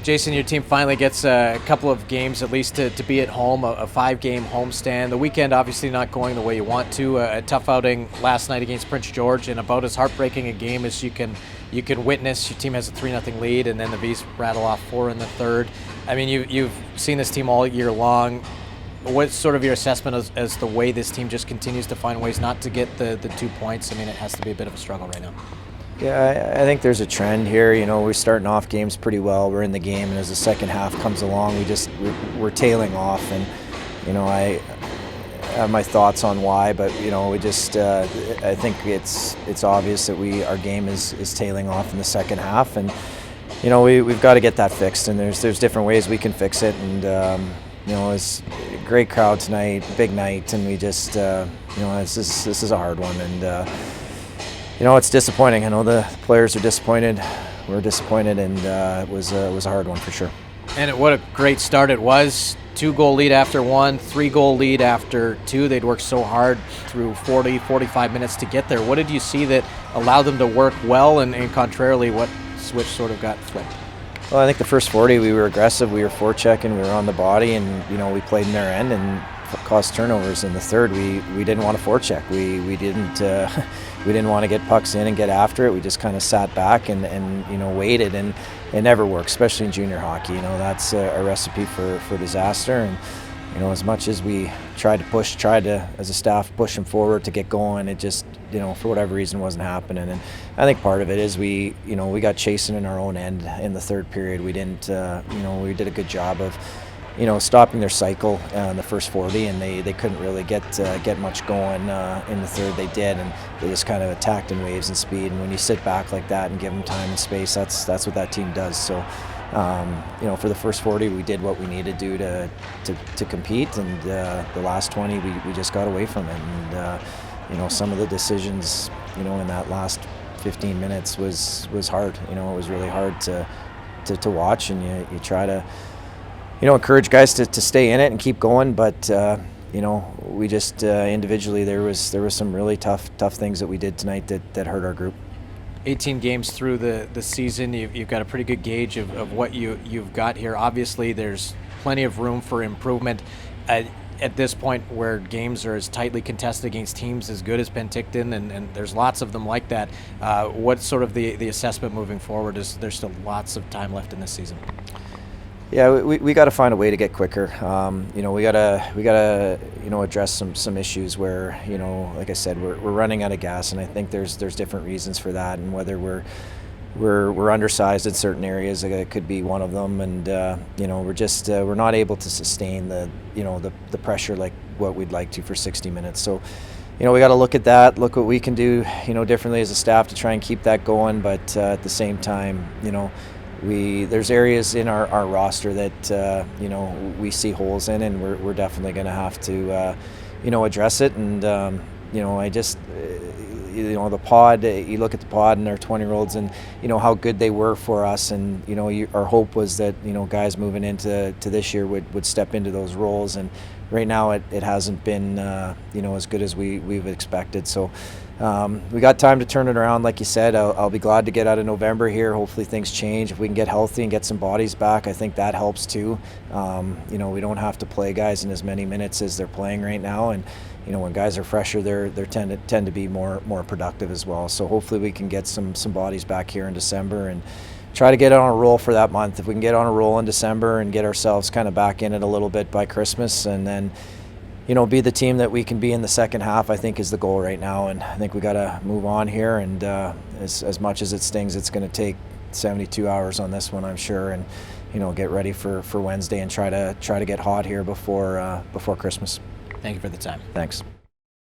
Jason, your team finally gets a couple of games at least to be at home, a 5-game homestand. The weekend obviously not going the way you want to. A tough outing last night against Prince George, and about as heartbreaking a game as you can witness. Your team has a 3-0 lead, and then the Vees rattle off 4 in the third. I mean, you've seen this team all year long. What's sort of your assessment as the way this team just continues to find ways not to get the 2 points? I mean, it has to be a bit of a struggle right now. Yeah, I think there's a trend here. You know, we're starting off games pretty well. We're in the game, and as the second half comes along, we're tailing off. And you know, I have my thoughts on why, but you know, I think it's obvious that our game is tailing off in the second half, and you know, we've got to get that fixed. And there's different ways we can fix it. And you know, it's a great crowd tonight, big night, and we just you know, this is a hard one. And you know, it's disappointing. I know the players are disappointed. We're disappointed, and it was a hard one for sure. And what a great start it was. 2-goal lead after 1, 3-goal lead after 2. They'd worked so hard through 40, 45 minutes to get there. What did you see that allowed them to work well, and contrarily, what switch sort of got flipped? Well, I think the first 40, we were aggressive. We were forechecking. We were on the body, and you know, we played in their end and caused turnovers. In the third, we didn't want to forecheck. We didn't want to get pucks in and get after it. We just kind of sat back and you know, waited, and it never works, especially in junior hockey. You know, that's a recipe for disaster. And you know, as much as we tried to as a staff push them forward to get going, it just, you know, for whatever reason wasn't happening. And I think part of it is we got chasing in our own end in the third period. We didn't you know, we did a good job of, you know, stopping their cycle in the first 40, and they couldn't really get much going in the third. They did, and they just kind of attacked in waves and speed. And when you sit back like that and give them time and space, that's what that team does. So, you know, for the first 40, we did what we needed to do to compete, and the last 20, we just got away from it. And you know, some of the decisions, you know, in that last 15 minutes was hard. You know, it was really hard to watch, and you try to, you know, encourage guys to stay in it and keep going, but you know, we just individually there was some really tough things that we did tonight that hurt our group. 18 games through the season, you've got a pretty good gauge of what you've got here. Obviously, there's plenty of room for improvement at this point, where games are as tightly contested against teams as good as Penticton, and there's lots of them like that. What's sort of the assessment moving forward? Is there's still lots of time left in this season? Yeah, we got to find a way to get quicker. You know, we gotta you know, address some issues where, you know, like I said, we're running out of gas, and I think there's different reasons for that, and whether we're undersized in certain areas, it could be one of them, and you know, we're not able to sustain the pressure like what we'd like to for 60 minutes. So, you know, we got to look at that, look what we can do, you know, differently as a staff to try and keep that going, but at the same time, you know, there's areas in our roster that you know, we see holes in, and we're definitely going to have to you know, address it. And you know, you know, the pod, you look at the pod and their 20-year-olds, and you know how good they were for us, and you know, our hope was that, you know, guys moving into this year would step into those roles, and right now it hasn't been you know, as good as we've expected. So we got time to turn it around, like you said. I'll be glad to get out of November here. Hopefully things change. If we can get healthy and get some bodies back, I think that helps too. You know, we don't have to play guys in as many minutes as they're playing right now, and you know, when guys are fresher, they tend to be more productive as well. So hopefully we can get some bodies back here in December and try to get on a roll for that month. If we can get on a roll in December and get ourselves kind of back in it a little bit by Christmas, and then, you know, be the team that we can be in the second half, I think is the goal right now. And I think we got to move on here, and as much as it stings, it's going to take 72 hours on this one, I'm sure, and you know, get ready for Wednesday and try to get hot here before Christmas. Thank you for the time. Thanks.